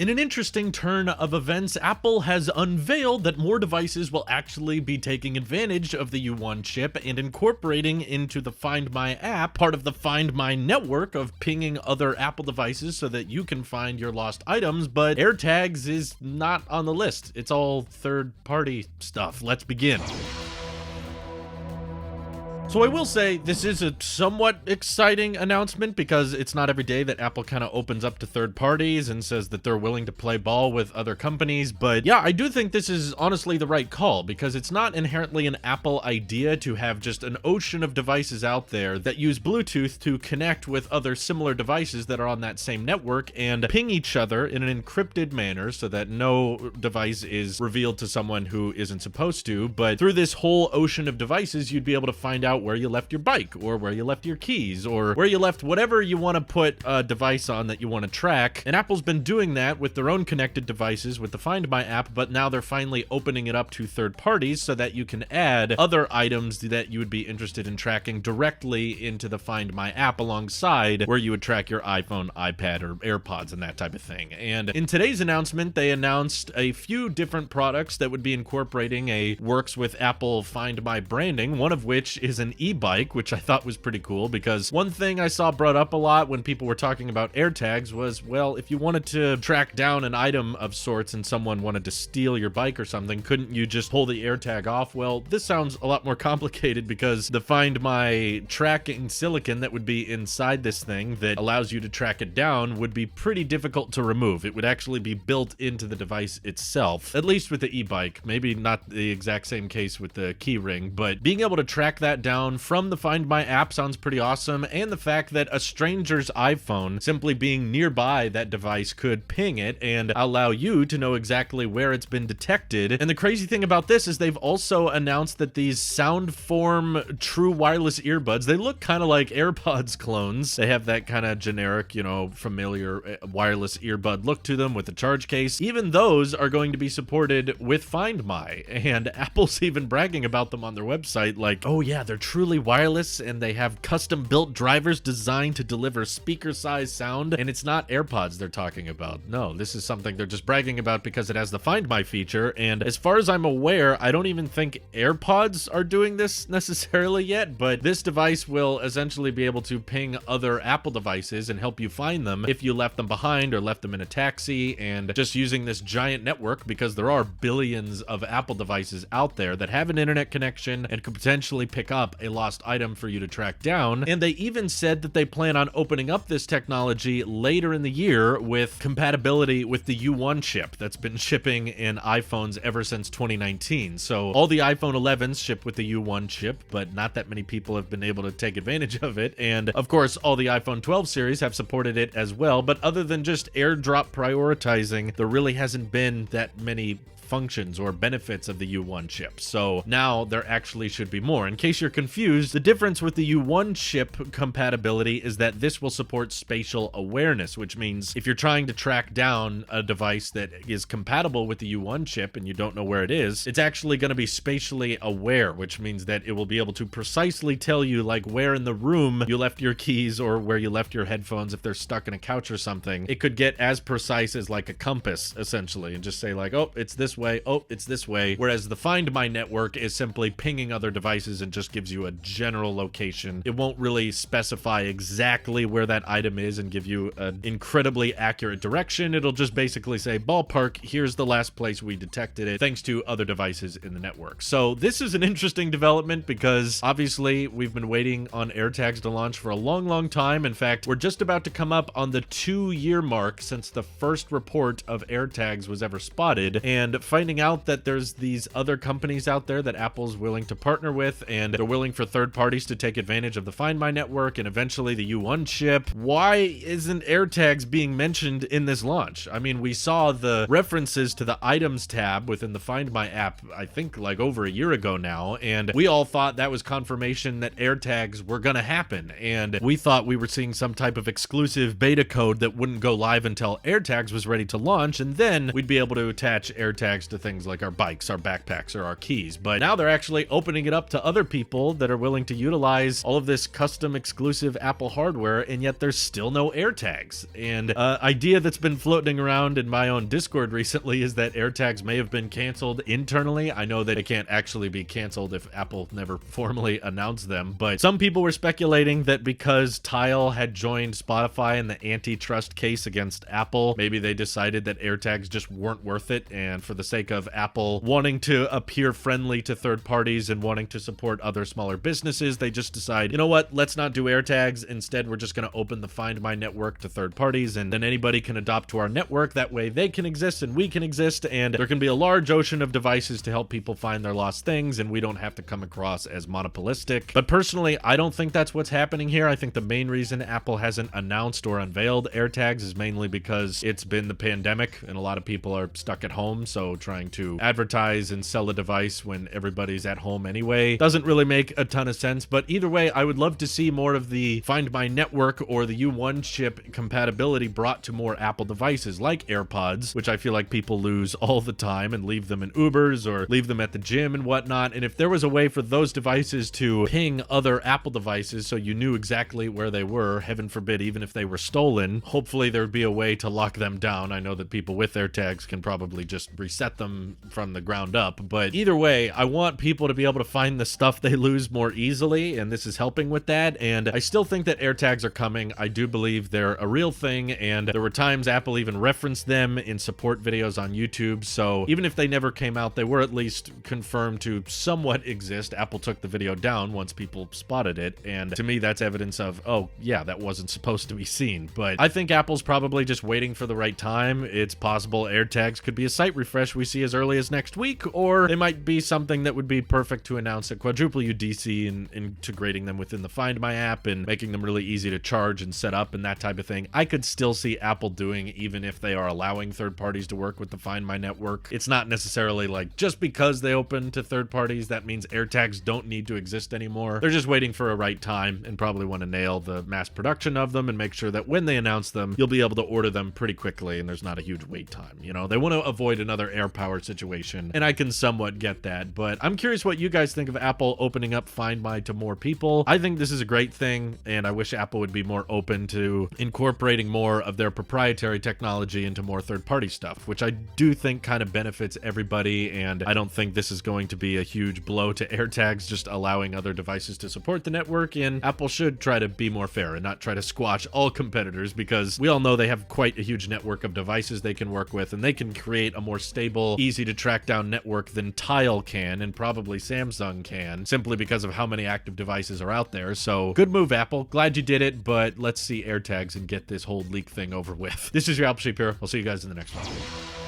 In an interesting turn of events, Apple has unveiled that more devices will actually be taking advantage of the U1 chip and incorporating into the Find My app part of the Find My network of pinging other Apple devices so that you can find your lost items, but AirTags is not on the list. It's all third-party stuff. Let's begin. So I will say this is a somewhat exciting announcement because it's not every day that Apple kind of opens up to third parties and says that they're willing to play ball with other companies. But yeah, I do think this is honestly the right call because it's not inherently an Apple idea to have just an ocean of devices out there that use Bluetooth to connect with other similar devices that are on that same network and ping each other in an encrypted manner so that no device is revealed to someone who isn't supposed to. But through this whole ocean of devices, you'd be able to find out where you left your bike or where you left your keys or where you left whatever you want to put a device on that you want to track. And Apple's been doing that with their own connected devices with the Find My app, but now they're finally opening it up to third parties so that you can add other items that you would be interested in tracking directly into the Find My app alongside where you would track your iPhone, iPad, or AirPods and that type of thing. And in today's announcement, they announced a few different products that would be incorporating a works with Apple Find My branding, one of which is an e-bike, which I thought was pretty cool because one thing I saw brought up a lot when people were talking about AirTags was, well, if you wanted to track down an item of sorts and someone wanted to steal your bike or something, couldn't you just pull the AirTag off? Well, this sounds a lot more complicated because the Find My tracking silicon that would be inside this thing that allows you to track it down would be pretty difficult to remove. It would actually be built into the device itself, at least with the e-bike. Maybe not the exact same case with the key ring, but being able to track that down from the Find My app sounds pretty awesome, and the fact that a stranger's iPhone simply being nearby that device could ping it and allow you to know exactly where it's been detected. And the crazy thing about this is they've also announced that these Soundform true wireless earbuds, they look kind of like AirPods clones. They have that kind of generic, familiar wireless earbud look to them with a charge case. Even those are going to be supported with Find My, and Apple's even bragging about them on their website like, oh yeah, they're truly wireless and they have custom built drivers designed to deliver speaker size sound. And it's not AirPods they're talking about. No, this is something they're just bragging about because it has the Find My feature. And as far as I'm aware, I don't even think AirPods are doing this necessarily yet, but this device will essentially be able to ping other Apple devices and help you find them if you left them behind or left them in a taxi. And just using this giant network, because there are billions of Apple devices out there that have an internet connection and could potentially pick up a lost item for you to track down. And they even said that they plan on opening up this technology later in the year with compatibility with the U1 chip that's been shipping in iPhones ever since 2019. So all the iPhone 11s ship with the U1 chip, but not that many people have been able to take advantage of it. And of course, all the iPhone 12 series have supported it as well. But other than just AirDrop prioritizing, there really hasn't been that many functions or benefits of the U1 chip. So now there actually should be more. In case you're confused, the difference with the U1 chip compatibility is that this will support spatial awareness, which means if you're trying to track down a device that is compatible with the U1 chip and you don't know where it is, it's actually going to be spatially aware, which means that it will be able to precisely tell you like where in the room you left your keys or where you left your headphones if they're stuck in a couch or something. It could get as precise as like a compass essentially and just say like, oh, it's this way, oh, it's this way. Whereas the Find My network is simply pinging other devices and just gives you a general location. It won't really specify exactly where that item is and give you an incredibly accurate direction. It'll just basically say, ballpark, here's the last place we detected it, thanks to other devices in the network. So this is an interesting development because obviously we've been waiting on AirTags to launch for a long, long time. In fact, we're just about to come up on the 2-year mark since the first report of AirTags was ever spotted, and finding out that there's these other companies out there that Apple's willing to partner with and they're willing for third parties to take advantage of the Find My network and eventually the U1 chip. Why isn't AirTags being mentioned in this launch? I mean, we saw the references to the items tab within the Find My app, I think like over a year ago now, and we all thought that was confirmation that AirTags were gonna happen, and we thought we were seeing some type of exclusive beta code that wouldn't go live until AirTags was ready to launch, and then we'd be able to attach AirTags AirTags to things like our bikes, our backpacks, or our keys. But now they're actually opening it up to other people that are willing to utilize all of this custom exclusive Apple hardware, and yet there's still no AirTags. And idea that's been floating around in my own Discord recently is that AirTags may have been canceled internally. I know that it can't actually be canceled if Apple never formally announced them, but some people were speculating that because Tile had joined Spotify in the antitrust case against Apple, maybe they decided that AirTags just weren't worth it, and for the sake of Apple wanting to appear friendly to third parties and wanting to support other smaller businesses, they just decide, you know what, let's not do AirTags. Instead, we're just going to open the Find My network to third parties, and then anybody can adopt to our network. That way they can exist and we can exist, and there can be a large ocean of devices to help people find their lost things, and we don't have to come across as monopolistic. But personally, I don't think that's what's happening here. I think the main reason Apple hasn't announced or unveiled AirTags is mainly because it's been the pandemic and a lot of people are stuck at home, so trying to advertise and sell a device when everybody's at home anyway doesn't really make a ton of sense. But either way, I would love to see more of the Find My network or the U1 chip compatibility brought to more Apple devices like AirPods, which I feel like people lose all the time and leave them in Ubers or leave them at the gym and whatnot. And if there was a way for those devices to ping other Apple devices so you knew exactly where they were, heaven forbid, even if they were stolen, hopefully there would be a way to lock them down. I know that people with AirTags can probably just reset them from the ground up, but either way, I want people to be able to find the stuff they lose more easily, and this is helping with that. And I still think that AirTags are coming. I do believe they're a real thing, and there were times Apple even referenced them in support videos on YouTube, so even if they never came out, they were at least confirmed to somewhat exist. Apple took the video down once people spotted it, and to me that's evidence of, oh yeah, that wasn't supposed to be seen. But I think Apple's probably just waiting for the right time. It's possible AirTags could be a site refresh we see as early as next week, or they might be something that would be perfect to announce at Quadruple UDC and integrating them within the Find My app and making them really easy to charge and set up and that type of thing. I could still see Apple doing, even if they are allowing third parties to work with the Find My network. It's not necessarily like just because they open to third parties that means AirTags don't need to exist anymore. They're just waiting for a right time and probably want to nail the mass production of them and make sure that when they announce them, you'll be able to order them pretty quickly and there's not a huge wait time. You know, they want to avoid another AirPower situation, and I can somewhat get that, but I'm curious what you guys think of Apple opening up Find My to more people. I think this is a great thing, and I wish Apple would be more open to incorporating more of their proprietary technology into more third-party stuff, which I do think kind of benefits everybody, and I don't think this is going to be a huge blow to AirTags just allowing other devices to support the network, and Apple should try to be more fair and not try to squash all competitors, because we all know they have quite a huge network of devices they can work with, and they can create a more stable, easy to track down network than Tile can, and probably Samsung can, simply because of how many active devices are out there. So good move, Apple. Glad you did it, but let's see AirTags and get this whole leak thing over with. This is your Apple Sheep here. I'll see you guys in the next one.